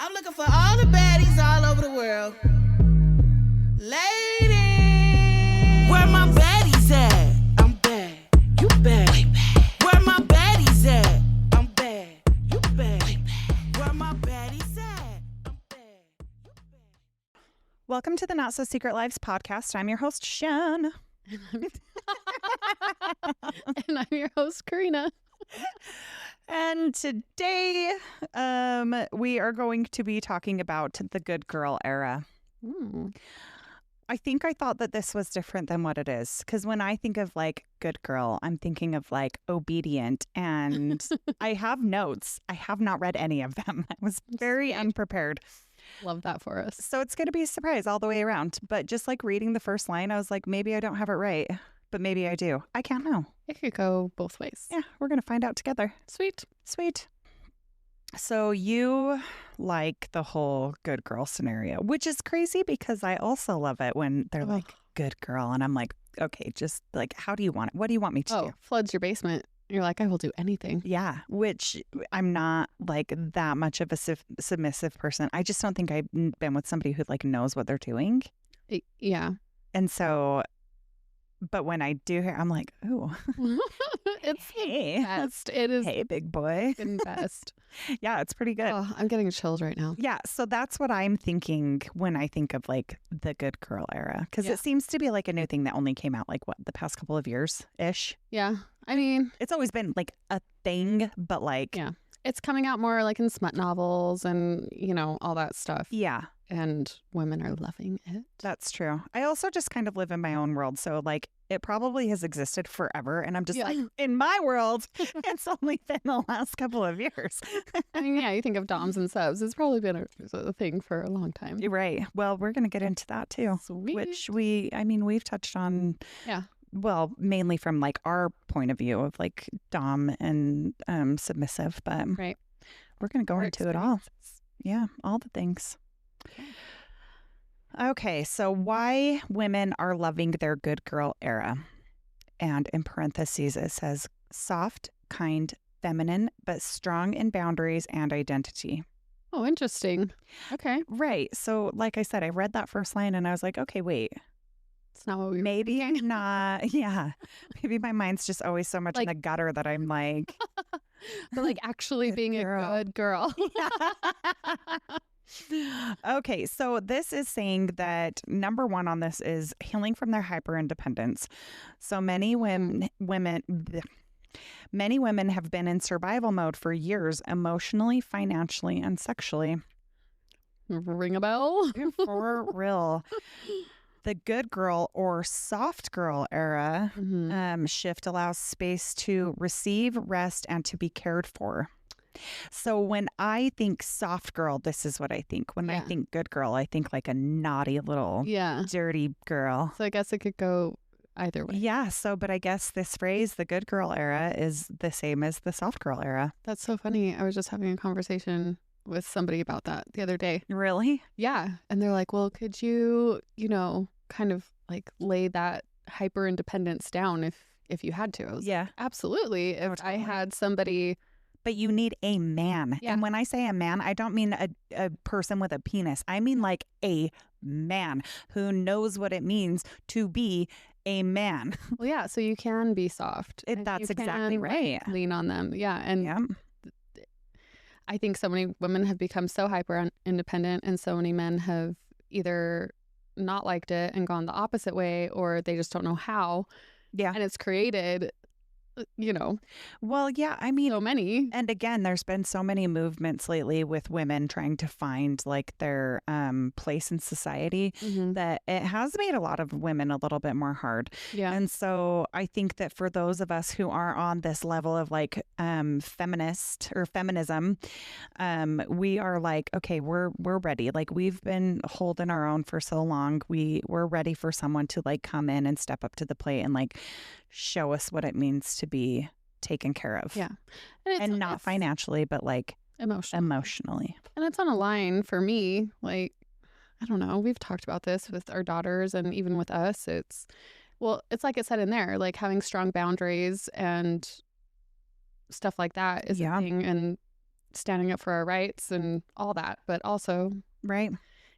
I'm looking for all the baddies all over the world. Ladies, where my baddies at? I'm bad, you bad. Way bad. Where my baddies at? I'm bad, you bad. Way bad. Where my baddies at? I'm bad, you bad. Welcome to the Not So Secret Lives podcast. I'm your host, Shan. And I'm your host, Karina. And today we are going to be talking about the good girl era. I think I thought that this was different than what it is. Because when I think of like good girl, I'm thinking of like obedient. And I have notes. I have not read any of them. I was very unprepared. Love that for us. So it's going to be a surprise all the way around. But just like reading the first line, I was like, maybe I don't have it right. But maybe I do. I can't know. It could go both ways. Yeah, we're going to find out together. Sweet. Sweet. So you like the whole good girl scenario, which is crazy because I also love it when they're like, good girl. And I'm like, okay, just like, how do you want it? What do you want me to do? Floods your basement. You're like, I will do anything. Yeah, which I'm not like that much of a submissive person. I just don't think I've been with somebody who like knows what they're doing. Yeah. And so, but when I do hear, I'm like, ooh. It's hey. the best. It is. Hey, big boy. The best. Yeah, it's pretty good. Oh, I'm getting chills right now. Yeah, so that's what I'm thinking when I think of like the good girl era. Because it seems to be like a new thing that only came out like what, the past couple of years-ish? Yeah. I mean, it's always been like a thing, but like... Yeah. It's coming out more like in smut novels and, you know, all that stuff. Yeah. And women are loving it. That's true. I also just kind of live in my own world. So like it probably has existed forever. And I'm just like, in my world, it's only been the last couple of years. I mean, yeah, you think of doms and subs. It's probably been a thing for a long time. You're right. Well, we're going to get into that too. Sweet. Which we've touched on. Yeah. Well, mainly from like our point of view of like dom and submissive, but right. We're going to go into it all. Yeah, all the things. Okay, so why women are loving their good girl era. And in parentheses, it says soft, kind, feminine, but strong in boundaries and identity. Oh, interesting. Okay. Right. So like I said, I read that first line and I was like, okay, wait. It's not what we maybe I'm not. Yeah. Maybe my mind's just always so much in the gutter that I'm like. But like actually being a good girl. Okay, so this is saying that number one on this is healing from their hyper independence. So many women have been in survival mode for years, emotionally, financially, and sexually. Ring a bell? For real. The good girl or soft girl era shift allows space to receive, rest, and to be cared for. So when I think soft girl, this is what I think. When I think good girl, I think like a naughty little dirty girl. So I guess it could go either way. Yeah. So, but I guess this phrase, the good girl era, is the same as the soft girl era. That's so funny. I was just having a conversation with somebody about that the other day. Really? Yeah. And they're like, well, could you, kind of like lay that hyper independence down if you had to? I was like, absolutely. If I had somebody... But you need a man. Yeah. And when I say a man, I don't mean a person with a penis. I mean like a man who knows what it means to be a man. Well, yeah. So you can be soft. That's exactly right. Lean on them. Yeah. And I think so many women have become so hyper independent and so many men have either not liked it and gone the opposite way or they just don't know how. Yeah. And it's created... Well, yeah, I mean, so many. And again, there's been so many movements lately with women trying to find like their place in society that it has made a lot of women a little bit more hard. Yeah. And so I think that for those of us who are on this level of like feminist or feminism, we are like, okay, we're ready. Like we've been holding our own for so long. We're ready for someone to like come in and step up to the plate and like show us what it means to be taken care of. Yeah. And not financially, but like emotionally. And it's on a line for me. Like, I don't know. We've talked about this with our daughters and even with us. It's like it said in there, like having strong boundaries and stuff like that is a thing. And standing up for our rights and all that, but also Right.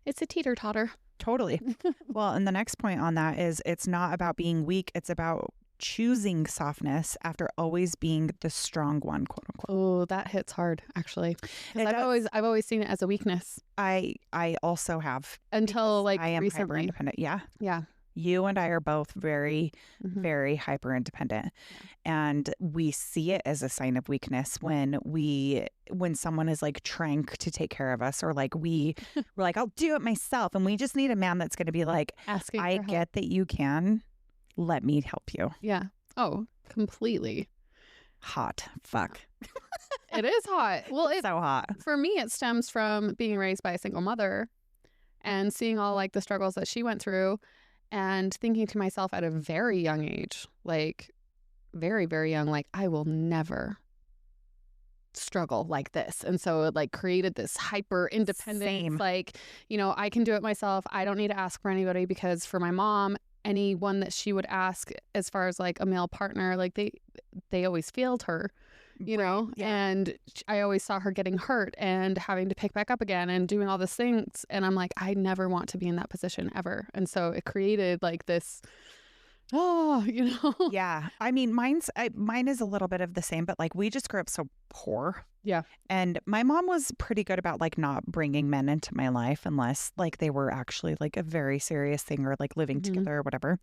it's a teeter-totter. Totally. Well, and the next point on that is it's not about being weak. It's about choosing softness after always being the strong one, quote unquote. Oh, that hits hard, actually. 'Cause It does. I've always seen it as a weakness I also have. until because like I am hyper recently. independent. Yeah. Yeah. You and I are both very, Mhm. very hyper independent. And we see it as a sign of weakness when someone is like trying to take care of us, or like we're like, I'll do it myself. And we just need a man that's going to be like, Asking I for help. get that you can. Let me help you. Yeah. Oh, completely. Hot. Fuck. It is hot. Well, It's so hot. for me, it stems from being raised by a single mother and seeing all like the struggles that she went through and thinking to myself at a very young age, like very, very young, like I will never struggle like this. And so it like created this hyper independence, Same. like, I can do it myself. I don't need to ask for anybody, because for my mom, anyone that she would ask as far as like a male partner, like they always failed her. Yeah. And I always saw her getting hurt and having to pick back up again and doing all these things. And I'm like, I never want to be in that position ever. And so it created like this, Yeah. I mean, mine is a little bit of the same, but like we just grew up so poor. Yeah. And my mom was pretty good about like not bringing men into my life unless like they were actually like a very serious thing, or like living Mhm. together or whatever.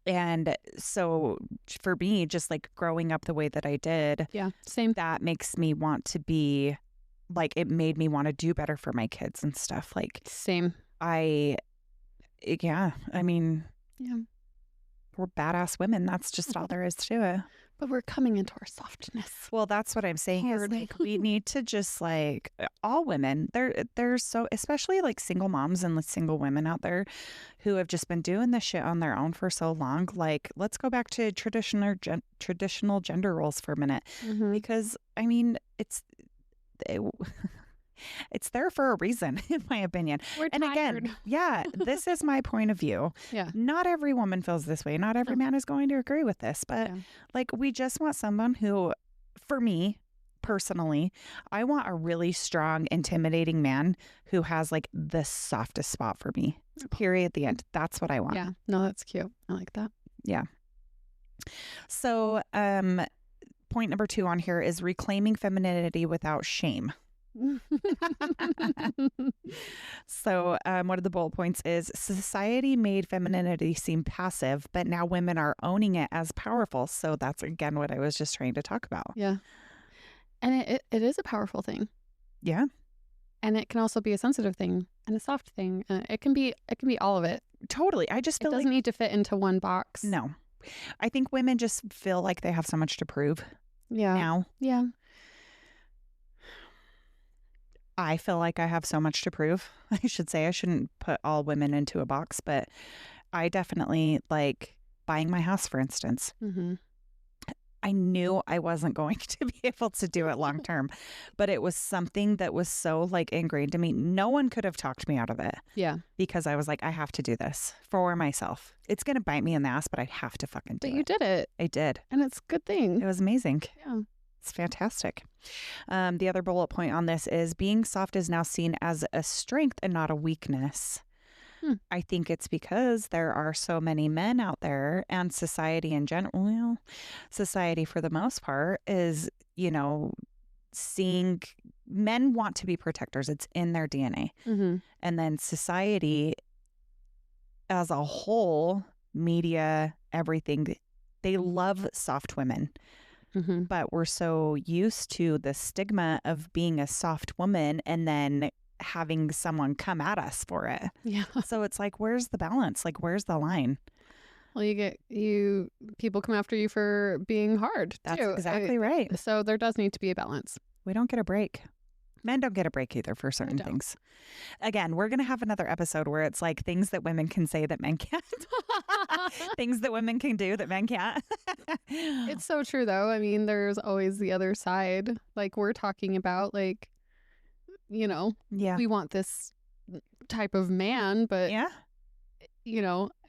And so for me, just like growing up the way that I did, Yeah. Same. that makes me want to be like, it made me want to do better for my kids and stuff. Like Same. I mean, Yeah. we're badass women. That's just all there is to it. But we're coming into our softness. Well, that's what I'm saying is Hard. like we need to just like all women. There's so, especially like single moms and like single women out there who have just been doing this shit on their own for so long. Like, let's go back to traditional gender roles for a minute, Mhm. because I mean it's there for a reason, in my opinion. We're And tired. again, yeah, this is my point of view. Yeah. Not every woman feels this way. Not every No. man is going to agree with this, but Yeah. like we just want someone who, for me personally, I want a really strong, intimidating man who has like the softest spot for me. Period. The end. That's what I want. Yeah. No, that's cute. I like that. So, point number 2 on here is reclaiming femininity without shame. So one of the bullet points is society made femininity seem passive, but now women are owning it as powerful. So that's again what I was just trying to talk about. Yeah. And it is a powerful thing. Yeah, And it can also be a sensitive thing and a soft thing. It can be all of it. totally. I just It feel doesn't like need to fit into one box. no. I think women just feel like they have so much to prove Yeah. now. Yeah. I feel like I have so much to prove. I should say I shouldn't put all women into a box, but I definitely like buying my house, for instance. Mm-hmm. I knew I wasn't going to be able to do it long term, but it was something that was so like ingrained in me. No one could have talked me out of it Yeah. because I was like, I have to do this for myself. It's going to bite me in the ass, but I have to fucking do But it. you did it. I did. And it's a good thing. It was amazing. Yeah. It's fantastic. The other bullet point on this is being soft is now seen as a strength and not a weakness. I think it's because there are so many men out there, and society in general, well, society for the most part is, seeing men want to be protectors. It's in their DNA. Mm-hmm. And then society as a whole, media, everything, they love soft women. Mm-hmm. But we're so used to the stigma of being a soft woman and then having someone come at us for it. Yeah. So it's like, where's the balance? Like, where's the line? Well, people come after you for being hard. That's too. exactly right. So there does need to be a balance. We don't get a break. Men don't get a break either for certain don't. things. Again, we're going to have another episode where it's like things that women can say that men can't. Things that women can do that men can't. It's so true, though. I mean, there's always the other side. Like we're talking about, like, yeah. we want this type of man, but Yeah.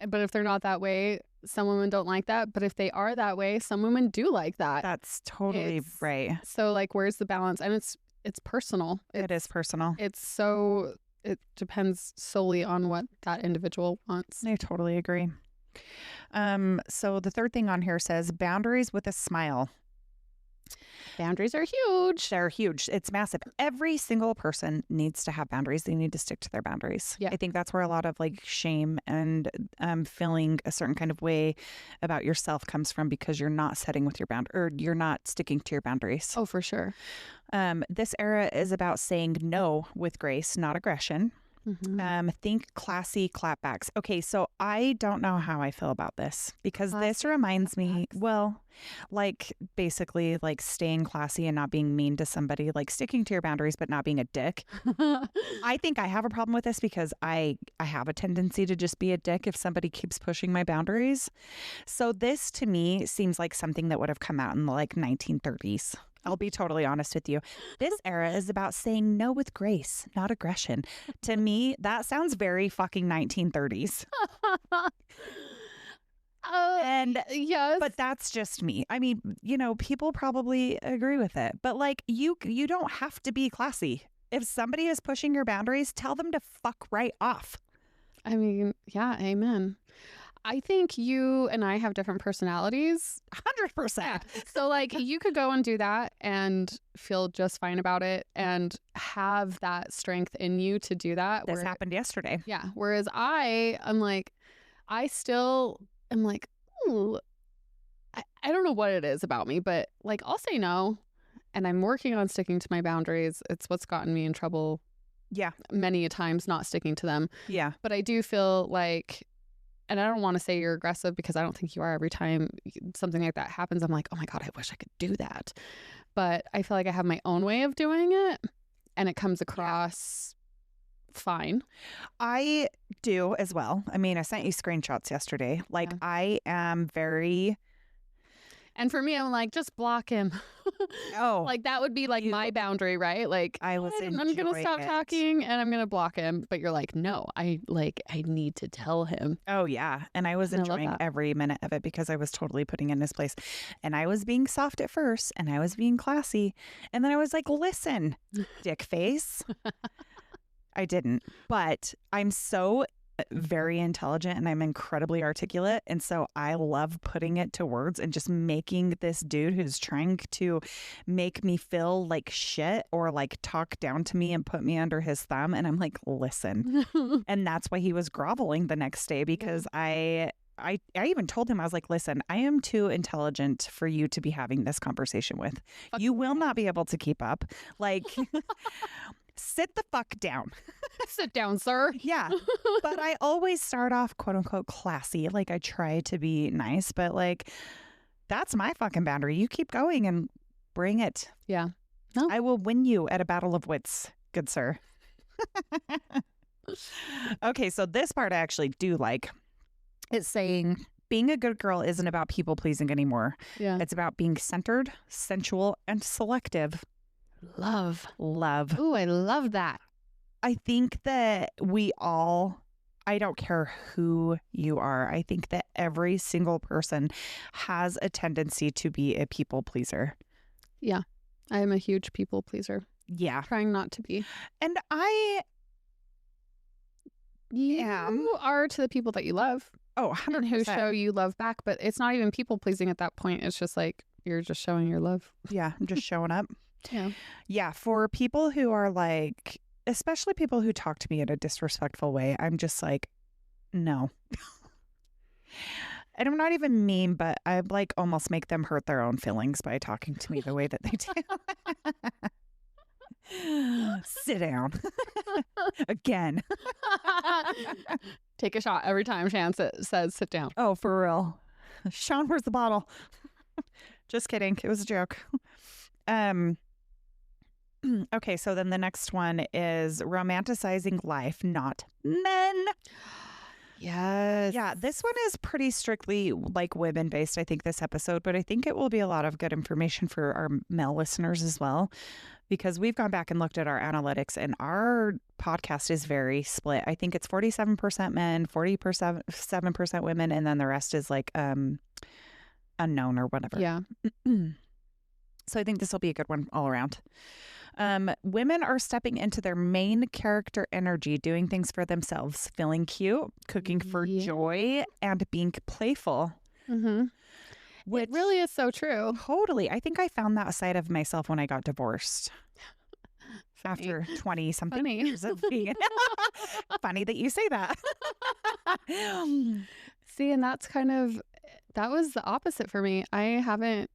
but if they're not that way, some women don't like that, but if they are that way, some women do like that. That's totally It's- right. So like, where's the balance? And it's personal. It is personal. It depends solely on what that individual wants. I totally agree. So the third thing on here says boundaries with a smile. Boundaries are huge. They're huge. It's massive. Every single person needs to have boundaries. They need to stick to their boundaries. Yeah. I think that's where a lot of like shame and feeling a certain kind of way about yourself comes from, because you're not setting with your or you're not sticking to your boundaries. Oh, for sure. This era is about saying no with grace, not aggression. Mhm. Think classy clapbacks. Okay, so I don't know how I feel about this, because this Classy reminds me, clapbacks. well, like basically like staying classy and not being mean to somebody, like sticking to your boundaries but not being a dick. I think I have a problem with this because I have a tendency to just be a dick if somebody keeps pushing my boundaries. So this to me seems like something that would have come out in the like 1930s. I'll be totally honest with you. This era is about saying no with grace, not aggression. To me, that sounds very fucking 1930s. And yes. but that's just me. I mean, you know, people probably agree with it. But like you don't have to be classy. If somebody is pushing your boundaries, tell them to fuck right off. I mean, yeah, amen. I think you and I have different personalities. 100%. So like you could go and do that and feel just fine about it and have that strength in you to do that. This happened yesterday. Yeah. Whereas I'm like, I still am like, ooh, I don't know what it is about me, but like I'll say no. And I'm working on sticking to my boundaries. It's what's gotten me in trouble. Yeah. Many a times not sticking to them. Yeah. But I do feel like, and I don't want to say you're aggressive because I don't think you are. Every time something like that happens, I'm like, oh my God, I wish I could do that. But I feel like I have my own way of doing it and it comes across fine. I do as well. I mean, I sent you screenshots yesterday. Like, Yeah. I am very... And for me, I'm like, just block him. Oh. Like that would be like You- my boundary, right? Like I was I'm gonna enjoying stop it. talking and I'm gonna block him. But you're like, no, I need to tell him. Oh, yeah. And I was And I love enjoying that. every minute of it because I was totally putting in his place. And I was being soft at first and I was being classy. And then I was like, listen, dick face. I didn't. But I'm so very intelligent and I'm incredibly articulate. And so I love putting it to words and just making this dude who's trying to make me feel like shit or like talk down to me and put me under his thumb. And I'm like, listen. And that's why he was groveling the next day, because I even told him, I was like, listen, I am too intelligent for you to be having this conversation with. You will not be able to keep up. Like, sit the fuck down. Sit down, sir. Yeah. But I always start off quote unquote classy. Like I try to be nice, but like that's my fucking boundary. You keep going and bring it. Yeah. No. I will win you at a battle of wits, good sir. Okay, so this part I actually do like. It's saying being a good girl isn't about people pleasing anymore. Yeah. It's about being centered, sensual, and selective. Love. Love. Ooh, I love that. I think that we all, I don't care who you are, I think that every single person has a tendency to be a people pleaser. Yeah. I am a huge people pleaser. Yeah. Trying not to be. And I am. You are to the people that you love. Oh, And who 100%. show you love back, but it's not even people pleasing at that point. It's just like you're just showing your love. Yeah, I'm just showing up. Yeah. Yeah, for people who are like, especially people who talk to me in a disrespectful way, I'm just like, no. And I'm not even mean, but I like almost make them hurt their own feelings by talking to me the way that they do. Sit down. Again. Take a shot every time Chance says sit down. Oh, for real. Sean, where's the bottle? Just kidding. It was a joke. Okay, so then the next one is romanticizing life, not men. Yes. Yeah, this one is pretty strictly like women based, I think, this episode, but I think it will be a lot of good information for our male listeners as well. because we've gone back and looked at our analytics, and our podcast is very split. I think it's 47% men, 47% women, and then the rest is like unknown or whatever. Yeah. So I think this will be a good one all around. Women are stepping into their main character energy, doing things for themselves, feeling cute, cooking for joy, and being playful. Mm-hmm. Which It really is so true. totally. I think I found that side of myself when I got divorced. After 20 something Funny. years of being funny that you say that. See, and that's that was the opposite for me. I haven't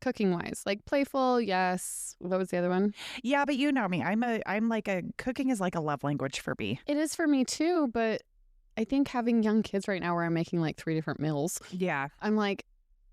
cooking wise, like playful, yes. What was the other one? Yeah, but you know me. I'm like cooking is like a love language for me. It is for me too, but I think having young kids right now where I'm making like 3 different meals, Yeah. I'm like,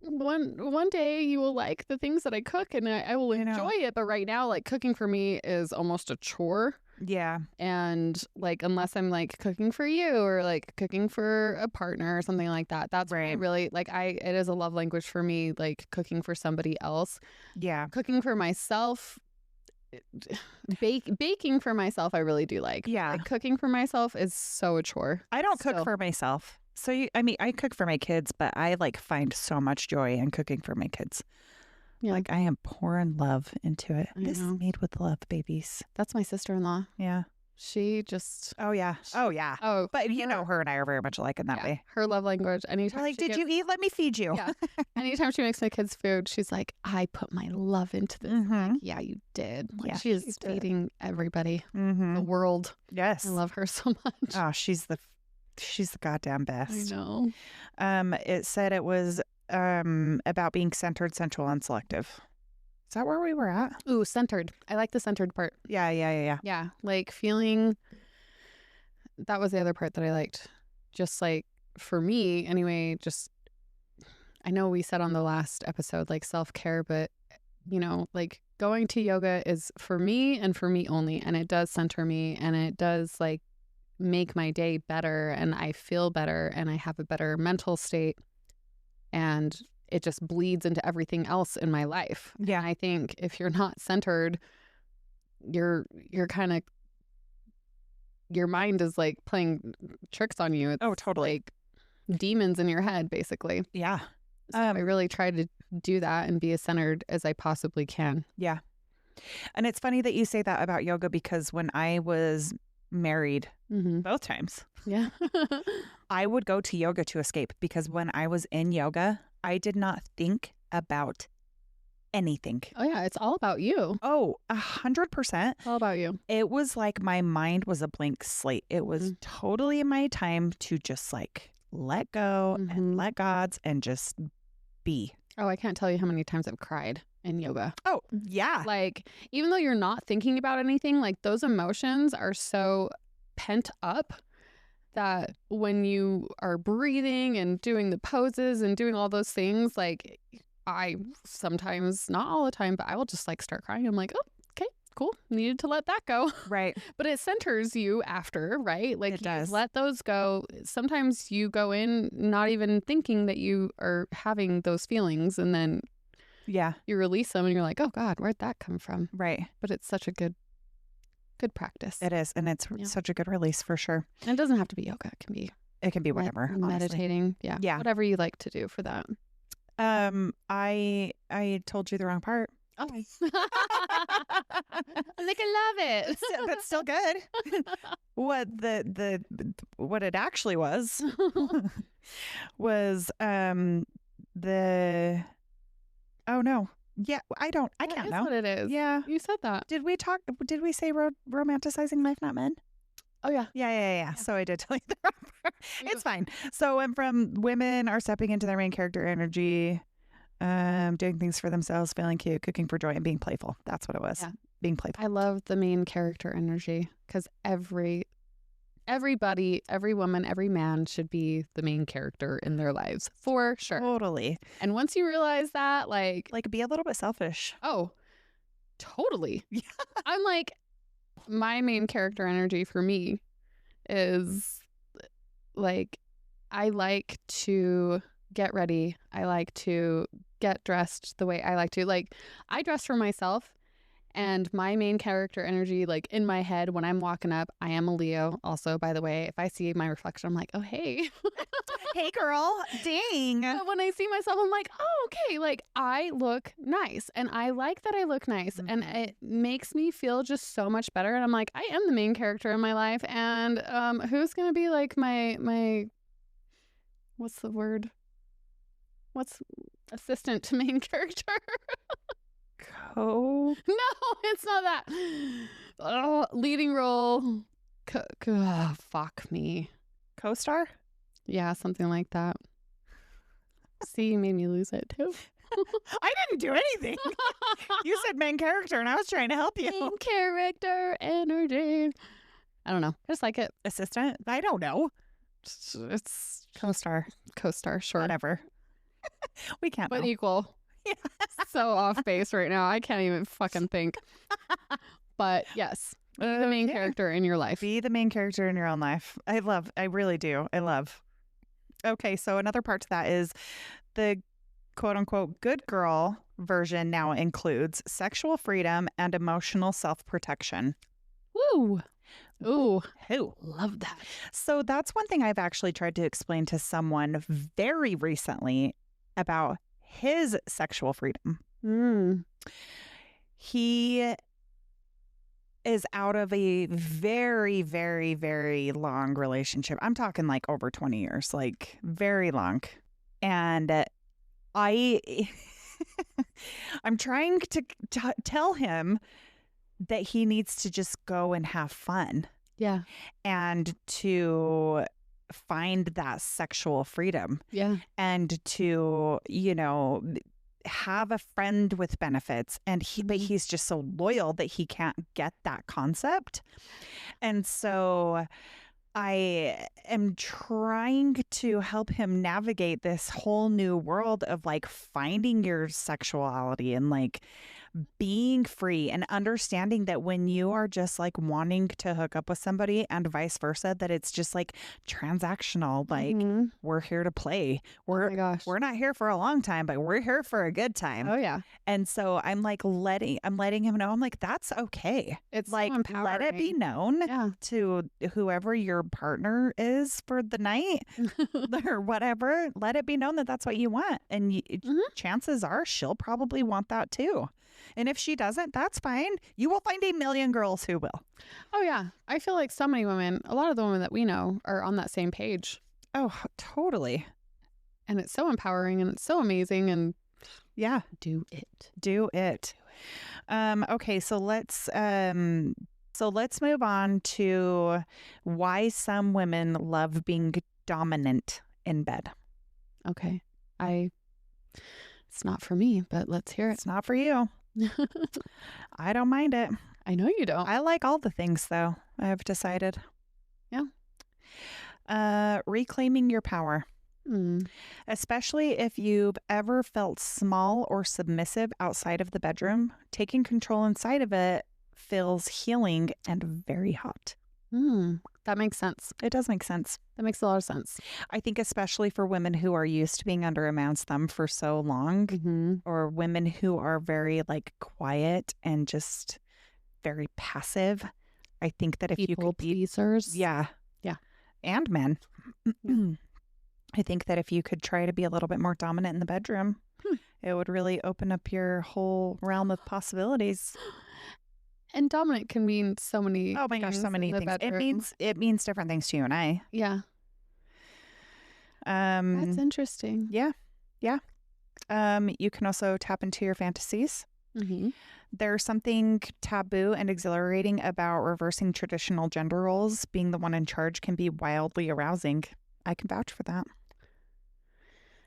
one day you will like the things that I cook and I will enjoy it. But right now, like cooking for me is almost a chore. Yeah. And like, unless I'm like cooking for you or like cooking for a partner or something like that, that's Right. really like it is a love language for me, like cooking for somebody else. Yeah. Cooking for myself, baking for myself, I really do like. Yeah. Like, cooking for myself is so a chore. I don't cook Still. for myself. So I cook for my kids, but I like find so much joy in cooking for my kids. Yeah. Like I am pouring love into it. I This is know. made with love, babies. That's my sister-in-law. Yeah. She just Oh yeah. Oh yeah. But you know, her and I are very much alike in that way. Her love language. We're Anytime like, she did you eat? Let me feed you. Yeah. Anytime she makes my kids food, she's like, I put my love into this. Mm-hmm. Like, yeah, you did. Like, Yeah, she is she did. feeding everybody, Mm-hmm. the world. Yes. I love her so much. Oh, she's the goddamn I best. know. It said it was about being centered, sensual, and selective. Is that where we were at? Ooh, centered. I like the centered part. Yeah. Yeah, like feeling. That was the other part that I liked. Just like for me, anyway. Just I know we said on the last episode like self-care, but you know, like going to yoga is for me and for me only, and it does center me, and it does like make my day better, and I feel better, and I have a better mental state, and it just bleeds into everything else in my life. Yeah. And I think if you're not centered, you're kind of, your mind is like playing tricks on you. It's Oh, totally. like demons in your head, basically. Yeah. So I really try to do that and be as centered as I possibly can. Yeah. And it's funny that you say that about yoga, because when I was married Mm-hmm. both times, Yeah. I would go to yoga to escape, because when I was in yoga, I did not think about anything. Oh, yeah. It's all about you. Oh, 100%. All about you. It was like my mind was a blank slate. It was totally my time to just like let go Mhm. and let God's and just be. Oh, I can't tell you how many times I've cried in yoga. Oh, yeah. Like, even though you're not thinking about anything, like those emotions are so pent up that when you are breathing and doing the poses and doing all those things, like I sometimes, not all the time, but I will just like start crying. I'm like, oh, okay, cool. Needed to let that go. Right. But it centers you after, right? Like It you does. let those go. Sometimes you go in not even thinking that you are having those feelings, and then Yeah. you release them and you're like, oh God, where'd that come from? Right. But it's such a good practice. It is. And it's Yeah. such a good release for sure. And it doesn't have to be yoga. It can be It can be whatever. honestly. meditating. Yeah. Yeah. Whatever you like to do for that. I told you the wrong part. Oh. I'm like, I love it. That's still good. What what it actually was was the oh no. Yeah, I can't That know. is what it is. Yeah. You said that. Did we say romanticizing life, not men? Oh, yeah. Yeah. So I did tell you the wrong part. It's fine. So from women are stepping into their main character energy, doing things for themselves, feeling cute, cooking for joy, and being playful. That's what it was. Yeah. Being playful. I love the main character energy because everybody, every woman, every man should be the main character in their lives for sure. Totally. And once you realize that, like, Be a little bit selfish. oh, totally. Yeah. I'm like, my main character energy for me is like, I like to get ready. I like to get dressed the way I like to. Like, I dress for myself, and my main character energy, like in my head when I'm walking up, I am a Leo also, by the way. If I see my reflection, I'm like, oh, hey. Hey, girl. Dang. But when I see myself, I'm like, oh, okay. Like, I look nice, and I like that I look nice, and it makes me feel just so much better. And I'm like, I am the main character in my life, and who's gonna be like my what's the word? What's assistant to main character? Oh. No, it's not that. Oh, leading role. Fuck me. Co-star? Yeah, something like that. See, you made me lose it too. I didn't do anything. You said main character, and I was trying to help you. Main character energy. I don't know. I just like it. Assistant? I don't know. It's co-star. Co-star, sure. Whatever. We can't But know. equal. Yeah. So off base right now. I can't even fucking think. But yes, be the main character in your life. Be the main character in your own life. I really do. I love. Okay, so another part to that is the quote unquote good girl version now includes sexual freedom and emotional self-protection. Woo. Ooh, Who? love that. So that's one thing I've actually tried to explain to someone very recently about his sexual freedom. He is out of a very, very, very long relationship. I'm talking like over 20 years, like very long. And I'm trying to tell him that he needs to just go and have fun. Yeah. And to find that sexual freedom. Yeah. And to, have a friend with benefits. And but he's just so loyal that he can't get that concept. And so I am trying to help him navigate this whole new world of like finding your sexuality and like being free and understanding that when you are just like wanting to hook up with somebody and vice versa, that it's just like transactional. Like we're here to play. Oh my gosh. We're not here for a long time, but we're here for a good time. Oh yeah. And so I'm like letting him know. I'm like, that's okay. It's like so let it be known Yeah. to whoever your partner is for the night or whatever. Let it be known that that's what you want, and chances are she'll probably want that too. And if she doesn't, that's fine. You will find a million girls who will. Oh yeah. I feel like so many women, a lot of the women that we know are on that same page. Oh, totally. And it's so empowering and it's so amazing, and Yeah. do it. Do it. Okay, so let's move on to why some women love being dominant in bed. Okay. It's not for me, but let's hear it. It's not for you. I don't mind it. I know you don't. I like all the things, though, I've decided. Yeah. Reclaiming your power. Especially if you've ever felt small or submissive outside of the bedroom, taking control inside of it feels healing and very hot. That makes sense. It does make sense. That makes a lot of sense. I think especially for women who are used to being under a man's thumb for so long, or women who are very like quiet and just very passive. I think that if People you could be pleasers. Yeah. And men. I think that if you could try to be a little bit more dominant in the bedroom, it would really open up your whole realm of possibilities. And dominant can mean so many. Oh my gosh, so many in the things. bedroom. It means different things to you and I. Yeah. That's interesting. Yeah. You can also tap into your fantasies. There's something taboo and exhilarating about reversing traditional gender roles. Being the one in charge can be wildly arousing. I can vouch for that.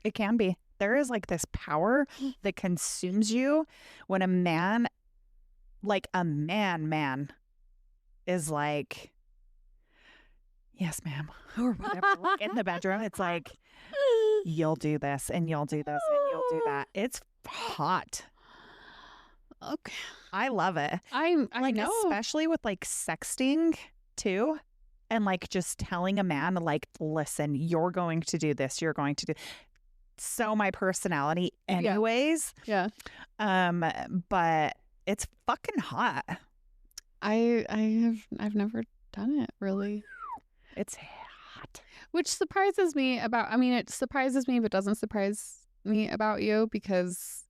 It can be. There is like this power that consumes you when a man, like a man is like, yes, ma'am, or whatever, like in the bedroom. It's like, you'll do this and you'll do this and you'll do that. It's hot. Okay. I love it. I Like, know. especially with like sexting too. And like just telling a man, like, listen, you're going to do this. You're going to do. so my personality anyways. Yeah. But it's fucking hot. I've never done it really. It's hot. Which surprises me it surprises me but doesn't surprise me about you because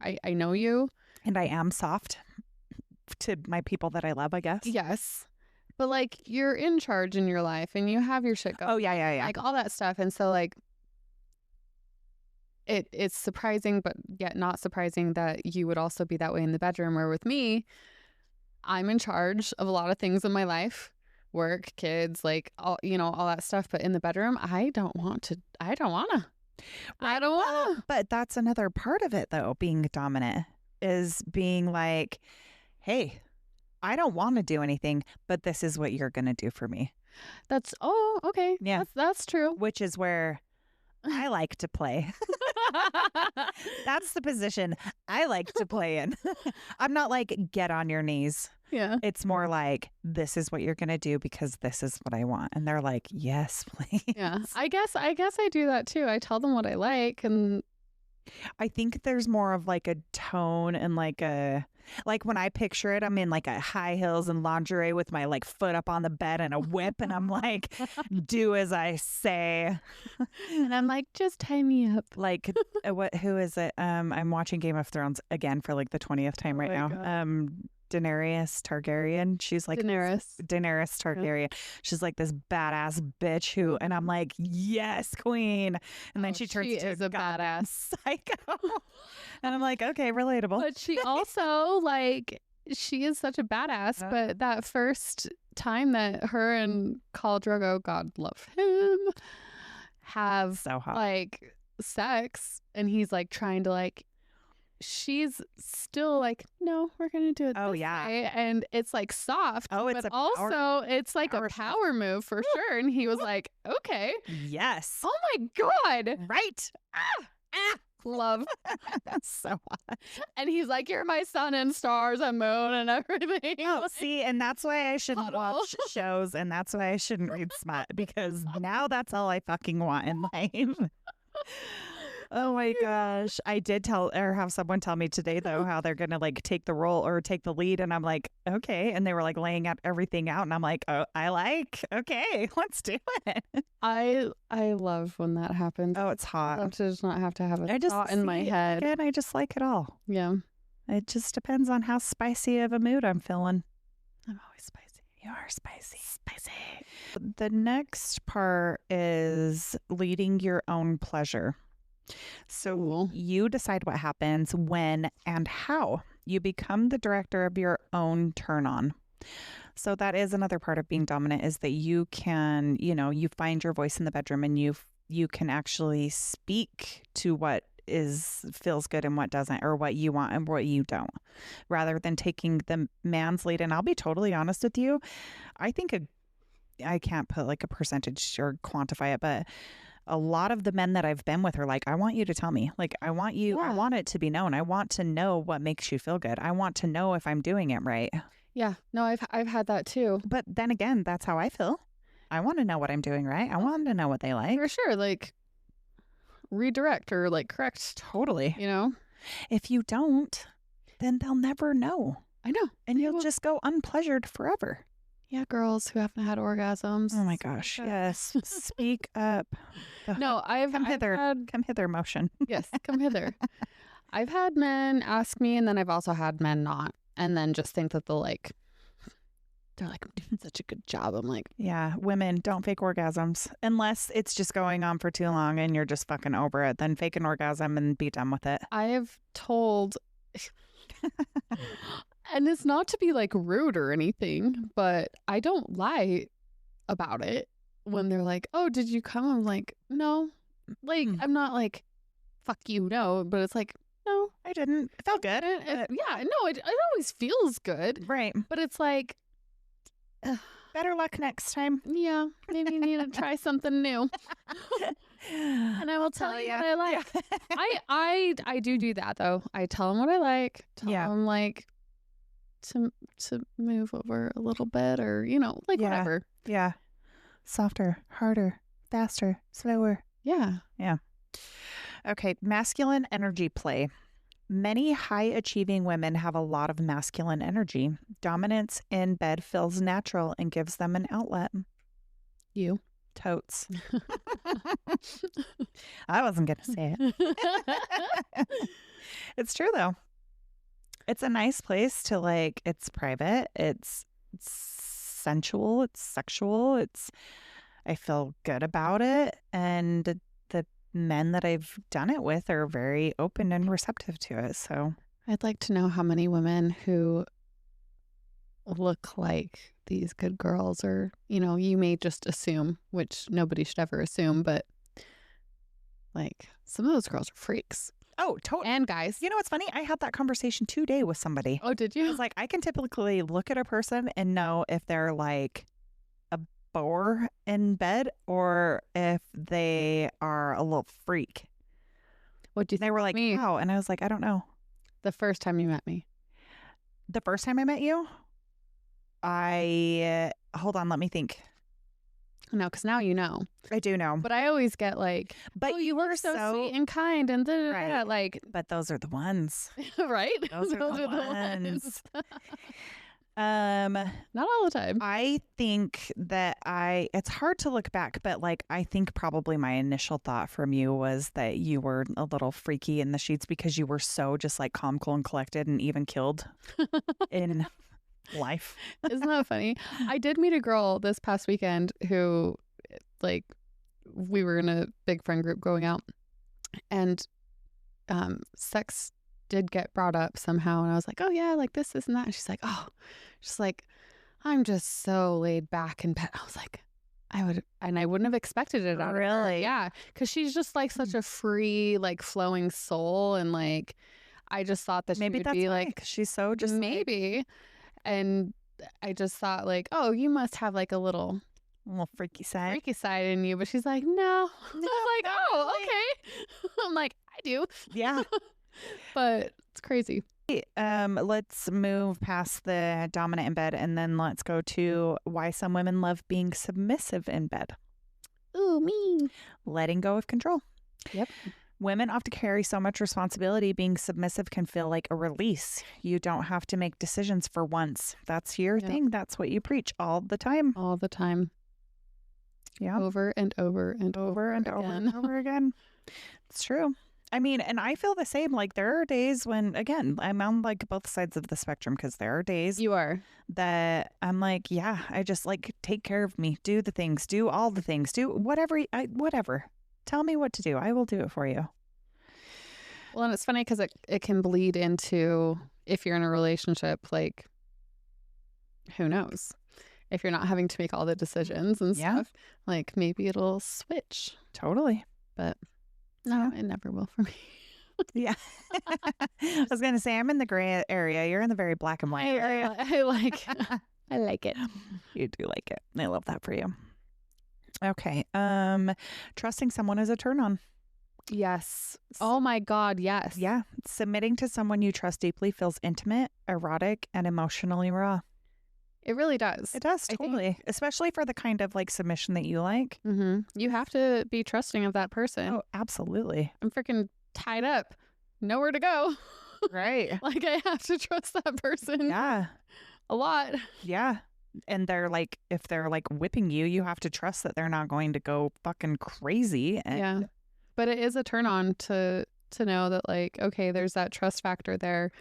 I know you. And I am soft to my people that I love, I guess. Yes. But like you're in charge in your life and you have your shit going. Oh, yeah. Like all that stuff. And so like it's surprising but yet not surprising that you would also be that way in the bedroom, where with me, I'm in charge of a lot of things in my life. Work, kids, like all that stuff. But in the bedroom, I don't want to. But that's another part of it, though, being dominant is being like, hey, I don't want to do anything, but this is what you're going to do for me. That's, okay. Yeah. That's true. Which is where I like to play. That's the position I like to play in. I'm not like, get on your knees. Yeah. It's more like, this is what you're going to do because this is what I want. And they're like, yes, please. Yeah. I guess I do that too. I tell them what I like. And I think there's more of like a tone and like when I picture it, I'm in like a high heels and lingerie with my like foot up on the bed and a whip. And I'm like, do as I say. And I'm like, just tie me up. Like, who is it? I'm watching Game of Thrones again for like the 20th time right now. God. Daenerys Targaryen. She's like Daenerys Targaryen. Yeah. She's like this badass bitch who, and I'm like, yes, queen. And then she turns into a badass psycho. And I'm like, okay, relatable. But she also like, she is such a badass. But that first time that her and Khal Drogo, God love him, have so hot. Like sex, and he's like trying to like, she's still like, no, we're gonna do it. This way. And it's like soft. Oh, it's but also it's like a power move for sure. And he was like, okay, yes. Oh my God, right. Love. That's so hot. And he's like, you're my sun and stars and moon and everything. Oh, like, see, and that's why I shouldn't watch shows, and that's why I shouldn't read smut, because now that's all I fucking want in life. Oh my gosh. I did have someone tell me today, though, how they're going to like take the role or take the lead. And I'm like, okay. And they were like laying out everything out. And I'm like, oh, okay, let's do it. I love when that happens. Oh, it's hot. I love to just not have to have a thought in my head. And I just like it all. Yeah. It just depends on how spicy of a mood I'm feeling. I'm always spicy. You are spicy. Spicy. The next part is leading your own pleasure. So you decide what happens, when, and how. You become the director of your own turn on. So that is another part of being dominant, is that you can, you find your voice in the bedroom, and you can actually speak to what feels good and what doesn't, or what you want and what you don't, rather than taking the man's lead. And I'll be totally honest with you. I think I can't put like a percentage or quantify it, but a lot of the men that I've been with are like, I want you to tell me. Like, I want it to be known. I want to know what makes you feel good. I want to know if I'm doing it right. Yeah. No, I've had that too. But then again, that's how I feel. I want to know what I'm doing right. I want to know what they like. For sure. Like, redirect or like correct. Totally. If you don't, then they'll never know. I know. And you'll just go unpleasured forever. Yeah, girls who haven't had orgasms. Oh my gosh. Yes. Speak up. No, Come hither, motion. Yes, come hither. I've had men ask me, and then I've also had men not, and then just think that they're like, I'm doing such a good job. I'm like, yeah, women don't fake orgasms unless it's just going on for too long and you're just fucking over it. Then fake an orgasm and be done with it. I have told, and it's not to be like rude or anything, but I don't lie about it when they're like, oh, did you come? I'm like, no. Like, I'm not like, fuck you, no. But it's like, no, I didn't. It felt good. Yeah, no, it always feels good. Right. But it's like, better luck next time. Yeah, maybe you need to try something new. And I will tell you what I like. Yeah. I do that though. I tell them what I like. Tell them like to move over a little bit, or whatever. Yeah. Softer, harder, faster, slower. Yeah. Yeah. Okay, masculine energy play. Many high-achieving women have a lot of masculine energy. Dominance in bed feels natural and gives them an outlet. You. Totes. I wasn't going to say it. It's true, though. It's a nice place to, like, it's private. It's sensual. It's sexual. I feel good about it. And the men that I've done it with are very open and receptive to it. So I'd like to know how many women who look like these good girls, or, you know, you may just assume, which nobody should ever assume, but like some of those girls are freaks. oh, totally. And guys. You know what's funny? I had that conversation today with somebody. Oh, did I you? was like, I can typically look at a person and know if they're like a bore in bed or if they are a little freak. What do you They think were of like, me how? And I was like, I don't know. the first time you met me? The first time I met you, hold on, let me think. No, because now you know. I do know. But I always get like, But oh, you were so sweet and kind and Right. like, But those are the ones. right? Those are the ones. Not all the time. I think that it's hard to look back, but like I think probably my initial thought from you was that you were a little freaky in the sheets because you were so just like calm, cool, and collected and even killed in life. Isn't that funny? I did meet a girl this past weekend who, like, we were in a big friend group going out, and sex did get brought up somehow, and I was like, oh yeah, like this and that, and she's like, oh, just like, I'm just so laid back in bed. I was like, I wouldn't have expected it out of her. Really? Yeah, because she's just like such a free, like flowing soul, and like I just thought that Maybe she would that's be why, like, 'cause she's so just like, maybe. And I just thought like, oh, you must have like a little freaky side. freaky side in you. But she's like, no. I was like, not oh, really. okay. I'm like, I do. Yeah. But it's crazy. Let's move past the dominant in bed and then let's go to why some women love being submissive in bed. Ooh, me. Letting go of control. Yep. Women often carry so much responsibility. Being submissive can feel like a release. You don't have to make decisions for once. That's your Yep. thing. That's what you preach all the time. All the time. Yeah. Over and over and Over and over and over again. It's true. I mean, and I feel the same. Like there are days when, again, I'm on like both sides of the spectrum because there are days You are. that I'm like, yeah, I just like take care of me, do the things, do all the things, do whatever, whatever. Tell me what to do. I will do it for you. Well, and it's funny because it can bleed into, if you're in a relationship, like, who knows? If you're not having to make all the decisions and Yeah. stuff, like maybe it'll switch. Totally. But no, it never will for me. Yeah. I was going to say, I'm in the gray area. You're in the very black and white area. I like I like it. You do like it. I love that for you. Okay. Trusting someone is a turn on. Yes. Oh my God, yes. Yeah. Submitting to someone you trust deeply feels intimate, erotic, and emotionally raw. It really does. It does, I think- totally. Especially for the kind of like submission that you like. Mm-hmm. You have to be trusting of that person. Oh, absolutely. I'm freaking tied up. Nowhere to go. Right. Like I have to trust that person Yeah. a lot. Yeah. And they're like, if they're like whipping you, you have to trust that they're not going to go fucking crazy. And Yeah. But it is a turn on to know that like, okay, there's that trust factor there.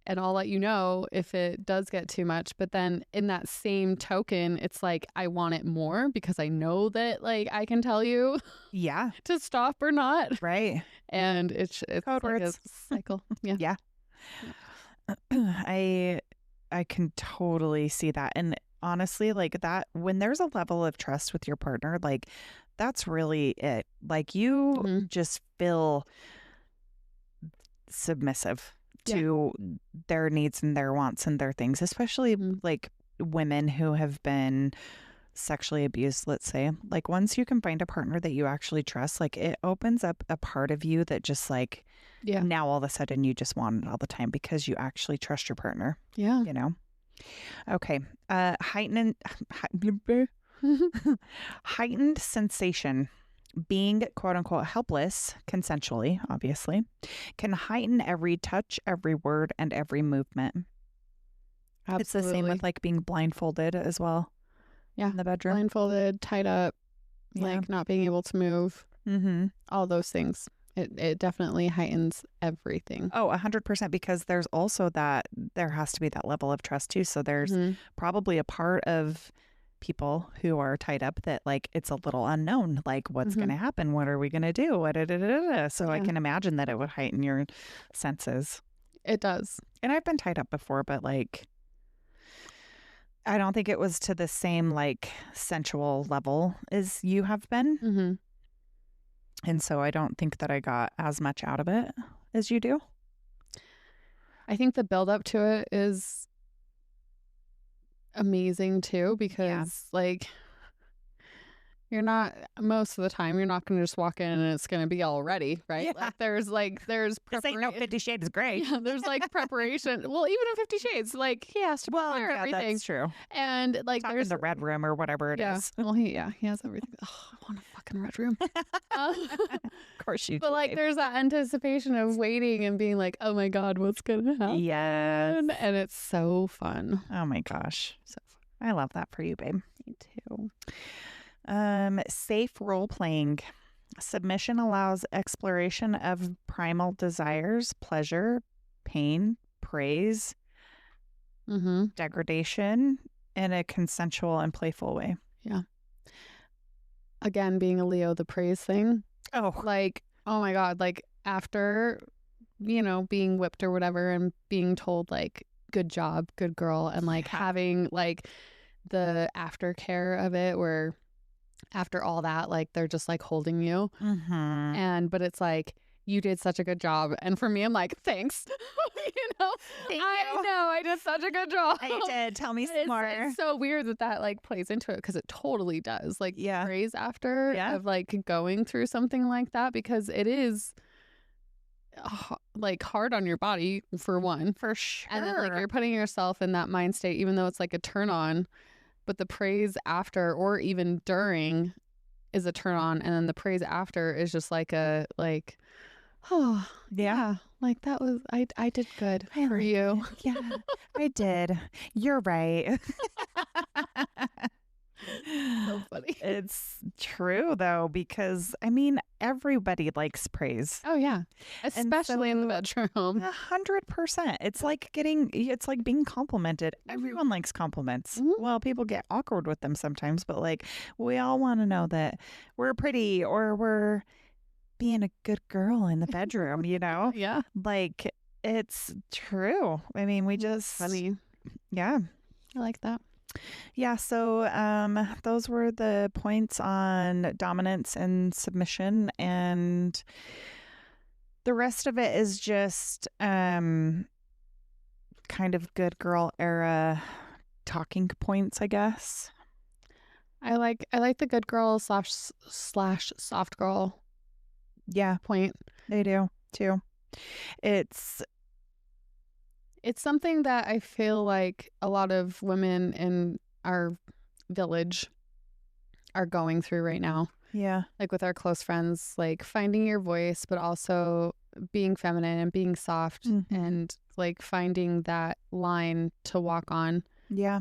And I'll let you know if it does get too much. But then in that same token, it's like, I want it more because I know that like I can tell you Yeah. to stop or not. Right. And it's Code like a words. cycle. Yeah. Yeah. I can totally see that. And honestly, like that, when there's a level of trust with your partner, like that's really it. Like you Mhm. just feel submissive Yeah. to their needs and their wants and their things, especially Mhm. like women who have been sexually abused, let's say. Like once you can find a partner that you actually trust, like it opens up a part of you that just like Yeah. now all of a sudden you just want it all the time because you actually trust your partner, Yeah. you know? Okay. Heightened sensation. being quote unquote helpless, consensually, obviously, can heighten every touch, every word, and every movement. Absolutely. It's the same with like being blindfolded as well. Yeah. In the bedroom. Blindfolded, tied up, Yeah. like not being able to move. Mm-hmm. All those things. It definitely heightens everything. Oh, 100%, because there's also that, there has to be that level of trust too. So there's Mhm. probably a part of people who are tied up that like it's a little unknown, like what's Mhm. going to happen, what are we going to do, so I Yeah. can imagine that it would heighten your senses. It does. And I've been tied up before, but like I don't think it was to the same like sensual level as you have been, Mm-hmm. and so I don't think that I got as much out of it as you do. I think the build up to it is amazing too, because like you're not, most of the time you're not going to just walk in and it's going to be all ready, right? Yeah. There's This ain't no preparation. 50 Shades Grey. Yeah, there's like preparation. Well, even in 50 Shades, like he has to prepare everything. That's true. And like Talking there's the red room or whatever it is. Well, he has everything. Oh, I want a fucking red room. Of course you do. But like there's that anticipation of waiting and being like, oh my God, what's going to happen? Yes. And it's so fun. Oh my gosh. So fun. I love that for you, babe. Me too. Safe role playing. Submission allows exploration of primal desires, pleasure, pain, praise, Mm-hmm. degradation in a consensual and playful way. Yeah. Again, being a Leo, the praise thing. Oh, Like, oh my God, like after, being whipped or whatever and being told like, good job, good girl, and like having like the aftercare of it where after all that, like they're just like holding you. mm-hmm. But it's like, you did such a good job. And for me, I'm like, thanks. Thank I you. know I did such a good job. I did. Tell me It's, more. it's so weird that like plays into it, because it totally does. Like praise after of like going through something like that, because it is like hard on your body for one. For sure. And then like you're putting yourself in that mind state, even though it's like a turn on, but the praise after or even during is a turn on. And then the praise after is just like a like, oh yeah, like that was, I did good for you. Yeah, I did. You're right. So funny. It's true though, because I mean, everybody likes praise. Oh yeah, especially in the bedroom. 100%. It's like being complimented. Everyone likes compliments. Mhm. Well, people get awkward with them sometimes, but like we all want to know that we're pretty or we're being a good girl in the bedroom, Yeah. Like it's true. I mean, we just Funny. Yeah. I like that. Yeah, so those were the points on dominance and submission, and the rest of it is just kind of good girl era talking points, I guess. I like the good girl slash soft girl. Yeah, point. They do too. It's something that I feel like a lot of women in our village are going through right now. Yeah. Like with our close friends, like finding your voice, but also being feminine and being soft, and like finding that line to walk on. Yeah.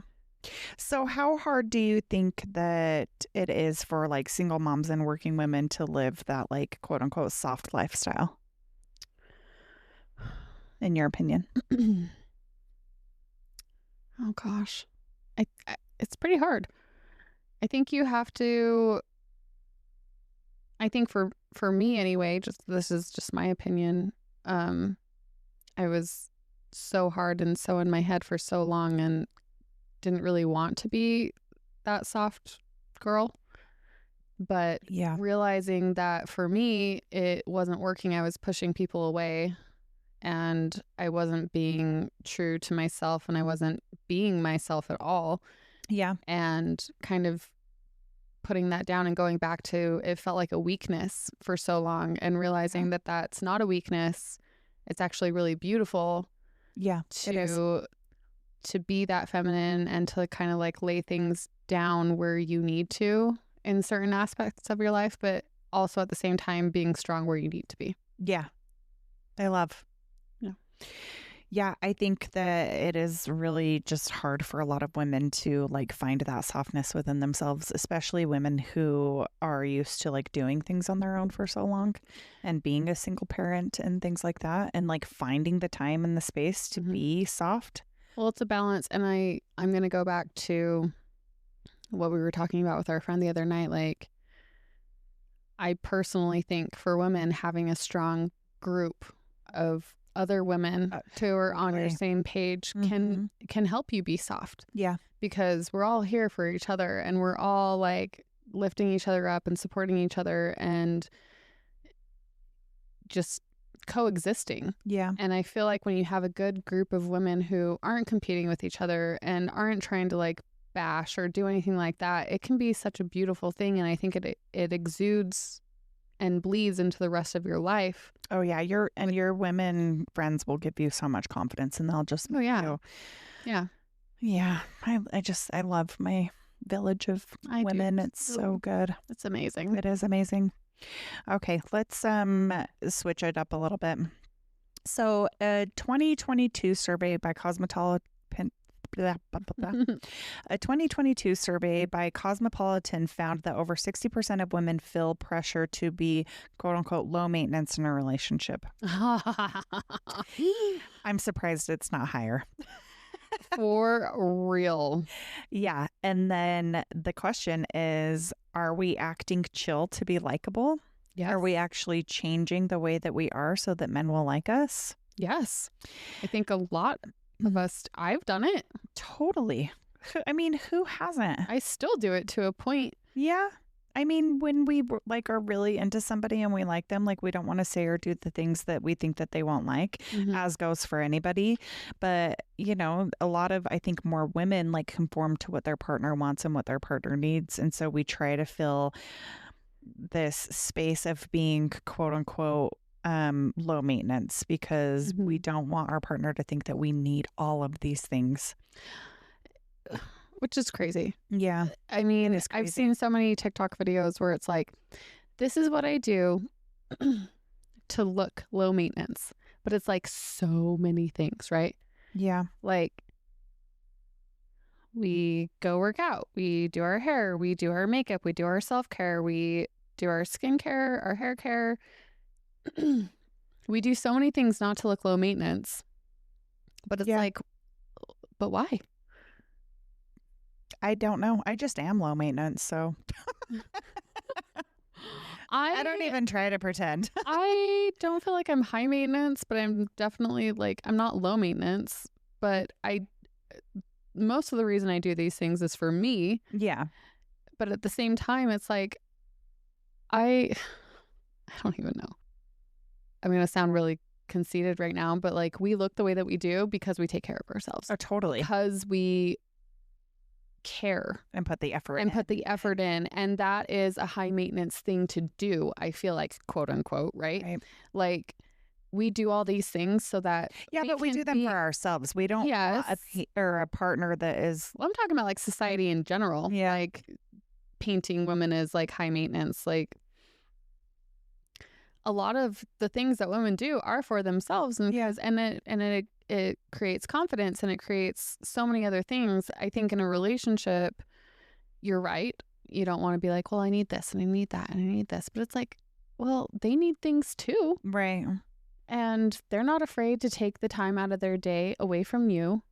So how hard do you think that it is for like single moms and working women to live that like quote unquote soft lifestyle? In your opinion? Oh gosh, I it's pretty hard. I think you have to. I think for me anyway, this is just my opinion. I was so hard and so in my head for so long and didn't really want to be that soft girl. But realizing that for me it wasn't working, I was pushing people away. And I wasn't being true to myself, and I wasn't being myself at all. Yeah. And kind of putting that down and going back to, it felt like a weakness for so long, and realizing that that's not a weakness. It's actually really beautiful. Yeah. To be that feminine and to kind of like lay things down where you need to in certain aspects of your life, but also at the same time being strong where you need to be. Yeah. I love. Yeah. Yeah, I think that it is really just hard for a lot of women to like find that softness within themselves, especially women who are used to like doing things on their own for so long and being a single parent and things like that, and like finding the time and the space to be soft. Well, it's a balance. And I'm going to go back to what we were talking about with our friend the other night. Like, I personally think for women, having a strong group of other women who are on your same page can help you be soft. Yeah. Because we're all here for each other, and we're all like lifting each other up and supporting each other and just coexisting. Yeah. And I feel like when you have a good group of women who aren't competing with each other and aren't trying to like bash or do anything like that, it can be such a beautiful thing. And I think it exudes and bleeds into the rest of your life. Oh yeah, your women friends will give you so much confidence, and they'll just yeah. I love my village of women. It's so good. It's amazing. It is amazing. Okay, let's switch it up a little bit. So, a 2022 survey by A 2022 survey by Cosmopolitan found that over 60% of women feel pressure to be quote unquote low maintenance in a relationship. I'm surprised it's not higher. For real. Yeah. And then the question is, are we acting chill to be likable? Yes. Are we actually changing the way that we are so that men will like us? Yes. I think a lot of us, I've done it. Totally. I mean, who hasn't? I still do it to a point. Yeah. I mean, when we like are really into somebody and we like them, like we don't want to say or do the things that we think that they won't like, as goes for anybody. But, you know, a lot of, I think more women like conform to what their partner wants and what their partner needs. And so we try to fill this space of being quote unquote low maintenance because we don't want our partner to think that we need all of these things. Which is crazy. Yeah. I mean, I've seen so many TikTok videos where it's like, this is what I do to look low maintenance. But it's like so many things, right? Yeah. Like, we go work out. We do our hair. We do our makeup. We do our self-care. We do our skincare, our hair care. We do so many things not to look low maintenance. But it's like, but why? I don't know. I just am low maintenance, so I don't even try to pretend. I don't feel like I'm high maintenance, but I'm definitely like, I'm not low maintenance, but most of the reason I do these things is for me. Yeah. But at the same time, it's like, I don't even know. I'm going to sound really conceited right now, but like we look the way that we do because we take care of ourselves. Oh, totally. Because we care and put the effort in, and that is a high maintenance thing to do. I feel like, quote unquote, right? Like we do all these things so that but we do them for ourselves. We don't or a partner that is. Well, I'm talking about like society in general. Yeah, like painting women as like high maintenance. Like a lot of the things that women do are for themselves, and it creates confidence, and it creates so many other things. I think in a relationship, you're right. You don't want to be like, well, I need this and I need that and I need this. But it's like, well, they need things too. Right. And they're not afraid to take the time out of their day away from you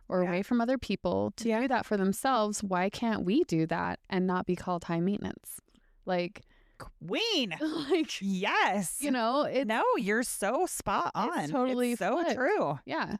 or away from other people to do that for themselves. Why can't we do that and not be called high maintenance? Like, queen. Like, yes. You know, no, you're so spot on. It's totally so true. Yeah.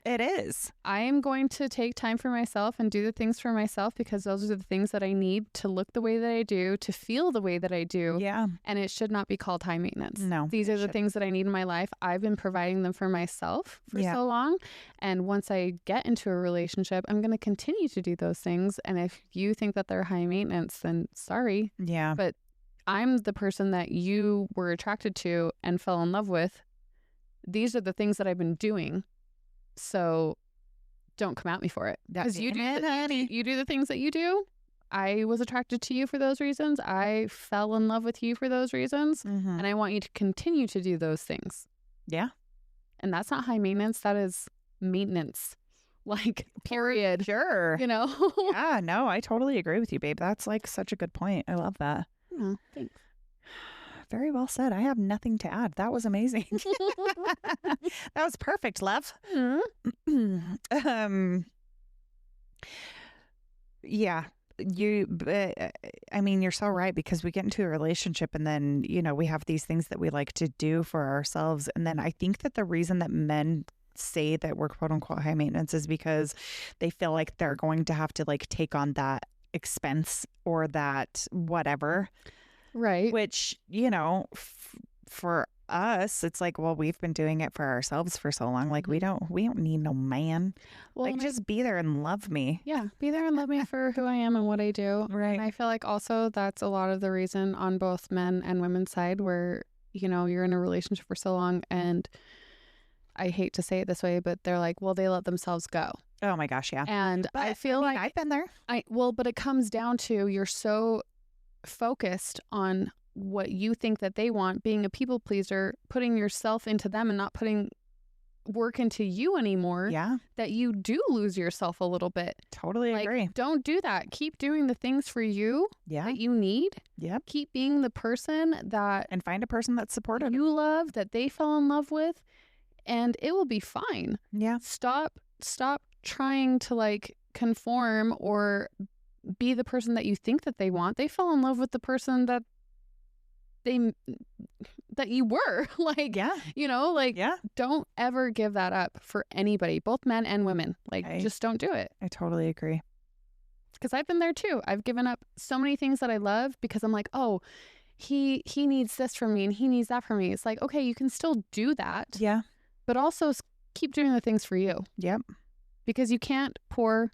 It is. I am going to take time for myself and do the things for myself because those are the things that I need to look the way that I do, to feel the way that I do. Yeah. And it should not be called high maintenance. No. These are the things that I need in my life. I've been providing them for myself for so long. And once I get into a relationship, I'm going to continue to do those things. And if you think that they're high maintenance, then sorry. Yeah. But I'm the person that you were attracted to and fell in love with. These are the things that I've been doing. So don't come at me for it. Because you do the things that you do. I was attracted to you for those reasons. I fell in love with you for those reasons. Mm-hmm. And I want you to continue to do those things. Yeah. And that's not high maintenance. That is maintenance. Like, period. Sure. You know? Yeah, no, I totally agree with you, babe. That's like such a good point. I love that. Oh, thanks. Very well said. I have nothing to add. That was amazing. That was perfect, love. Yeah, I mean, you're so right, because we get into a relationship and then, we have these things that we like to do for ourselves. And then I think that the reason that men say that we're quote unquote high maintenance is because they feel like they're going to have to like take on that expense or that whatever. Right. Which, for us, it's like, well, we've been doing it for ourselves for so long. Like, we don't need no man. Well, like, just be there and love me. Yeah, be there and love me for who I am and what I do. Right. And I feel like also that's a lot of the reason on both men and women's side where, you're in a relationship for so long, and I hate to say it this way, but they're like, well, they let themselves go. Oh my gosh, yeah. And I feel like I've been there. but it comes down to you're so focused on what you think that they want, being a people pleaser, putting yourself into them and not putting work into you anymore. Yeah. That you do lose yourself a little bit. Totally agree. Don't do that. Keep doing the things for you that you need. Yep. Keep being the person that and find a person that's supportive. You love, that they fell in love with, and it will be fine. Yeah. Stop trying to like conform or be the person that you think that they want. They fell in love with the person that you were. Like, yeah. Don't ever give that up for anybody, both men and women. Like, just don't do it. I totally agree. Because I've been there too. I've given up so many things that I love because I'm like, oh, he needs this from me and he needs that from me. It's like, okay, you can still do that. Yeah. But also keep doing the things for you. Yep. Because you can't pour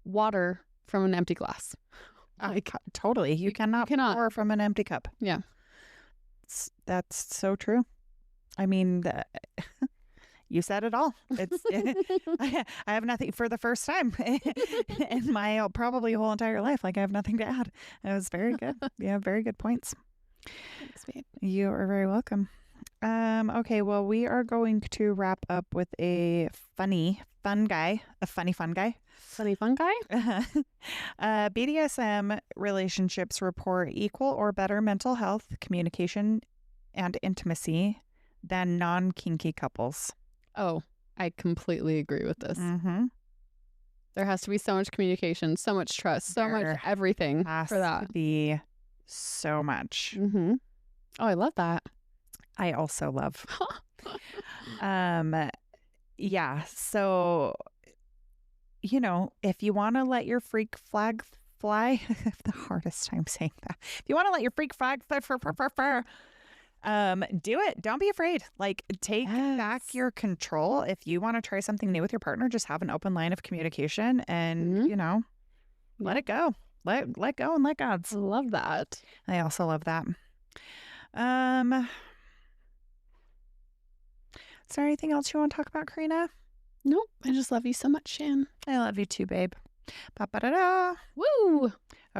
water from an empty glass. Totally. You cannot pour from an empty cup. Yeah. That's so true. I mean, you said it all. I have nothing for the first time in my probably whole entire life. Like, I have nothing to add. It was very good. You have very good points. Thanks, babe. You are very welcome. Okay, well, we are going to wrap up with a funny fun guy. BDSM relationships report equal or better mental health, communication, and intimacy than non-kinky couples. Oh, I completely agree with this. Mm-hmm. There has to be so much communication, so much trust, so much everything for that. To be so much. Mm-hmm. Oh, I love that. I also love. Yeah. So, if you want to let your freak flag fly, I have the hardest time saying that. If you want to let your freak flag fly, do it. Don't be afraid. Like, take back your control. If you want to try something new with your partner, just have an open line of communication and, let it go. Let go and let God's. I love that. I also love that. Is there anything else you want to talk about, Karina? Nope. I just love you so much, Shan. I love you too, babe. Ba-ba-da-da. Woo!